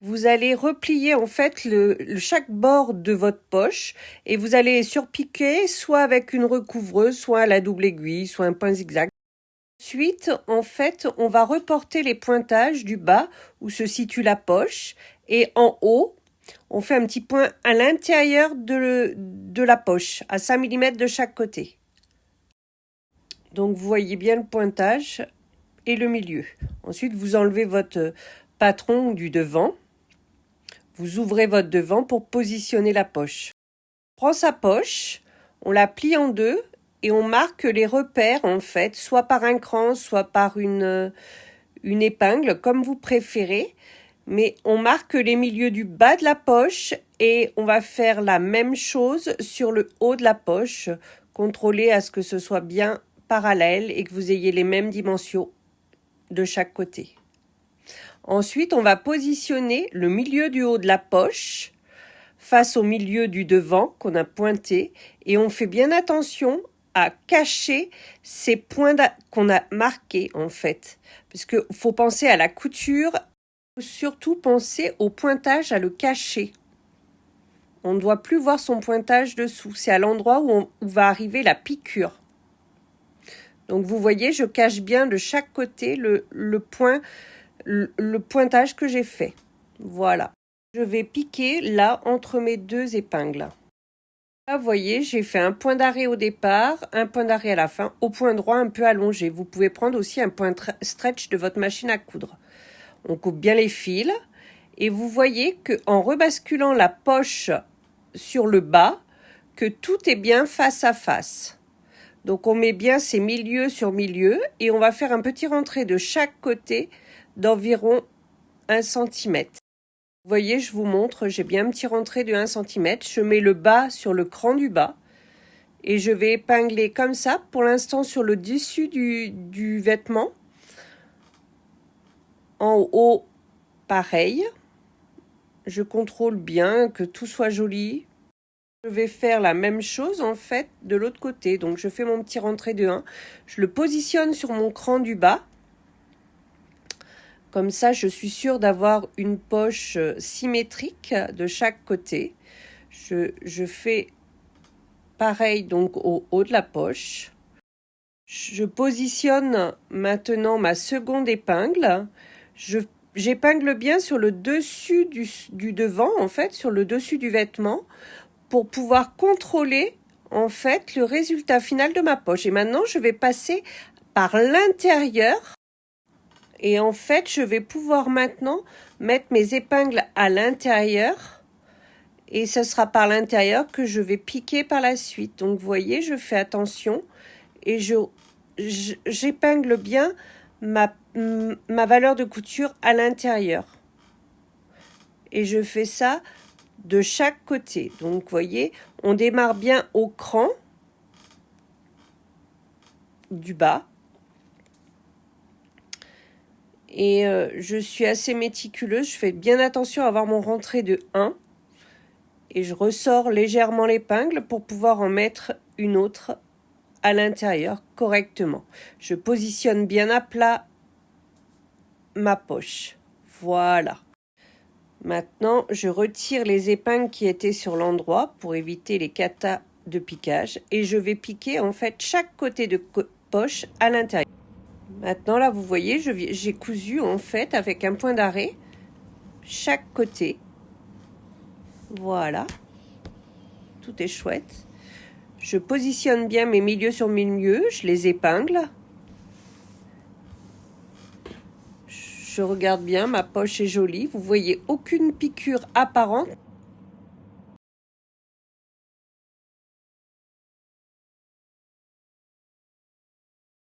Vous allez replier en fait chaque bord de votre poche et vous allez surpiquer soit avec une recouvreuse, soit à la double aiguille, soit un point zigzag. Ensuite, en fait, on va reporter les pointages du bas où se situe la poche et en haut, on fait un petit point à l'intérieur de la poche, à 5 mm de chaque côté. Donc vous voyez bien le pointage et le milieu. Ensuite, vous enlevez votre patron du devant. Vous ouvrez votre devant pour positionner la poche. On prend sa poche, on la plie en deux et on marque les repères en fait, soit par un cran, soit par une épingle, comme vous préférez. Mais on marque les milieux du bas de la poche et on va faire la même chose sur le haut de la poche. Contrôlez à ce que ce soit bien parallèle et que vous ayez les mêmes dimensions de chaque côté. Ensuite, on va positionner le milieu du haut de la poche face au milieu du devant qu'on a pointé et on fait bien attention à cacher ces points qu'on a marqués en fait. Parce qu'il faut penser à la couture, surtout penser au pointage, à le cacher. On ne doit plus voir son pointage dessous, c'est à l'endroit où va arriver la piqûre. Donc vous voyez, je cache bien de chaque côté le pointage que j'ai fait. Voilà. Je vais piquer là entre mes deux épingles. Là, vous voyez, j'ai fait un point d'arrêt au départ, un point d'arrêt à la fin, au point droit un peu allongé. Vous pouvez prendre aussi un point stretch de votre machine à coudre. On coupe bien les fils et vous voyez qu'en rebasculant la poche sur le bas, que tout est bien face à face. Donc on met bien ces milieux sur milieu et on va faire un petit rentré de chaque côté d'environ 1 cm. Vous voyez, je vous montre, j'ai bien un petit rentré de 1 cm. Je mets le bas sur le cran du bas et je vais épingler comme ça, pour l'instant sur le dessus du vêtement. En haut, pareil. Je contrôle bien que tout soit joli. Je vais faire la même chose en fait de l'autre côté. Donc je fais mon petit rentré de 1. Je le positionne sur mon cran du bas. Comme ça, je suis sûre d'avoir une poche symétrique de chaque côté. Je fais pareil donc au haut de la poche. Je positionne maintenant ma seconde épingle. J'épingle bien sur le dessus du devant, en fait, sur le dessus du vêtement, pour pouvoir contrôler, en fait, le résultat final de ma poche. Et maintenant, je vais passer par l'intérieur. Et en fait, je vais pouvoir maintenant mettre mes épingles à l'intérieur. Et ce sera par l'intérieur que je vais piquer par la suite. Donc, vous voyez, je fais attention et j'épingle bien ma valeur de couture à l'intérieur. Et je fais ça de chaque côté. Donc, vous voyez, on démarre bien au cran du bas. Et je suis assez méticuleuse, je fais bien attention à avoir mon rentré de 1. Et je ressors légèrement l'épingle pour pouvoir en mettre une autre à l'intérieur correctement. Je positionne bien à plat ma poche. Voilà. Maintenant, je retire les épingles qui étaient sur l'endroit pour éviter les catas de piquage. Et je vais piquer en fait chaque côté de poche à l'intérieur. Maintenant, là, vous voyez, j'ai cousu en fait avec un point d'arrêt chaque côté. Voilà. Tout est chouette. Je positionne bien mes milieux sur mes milieux, je les épingle. Je regarde bien, ma poche est jolie. Vous voyez, aucune piqûre apparente.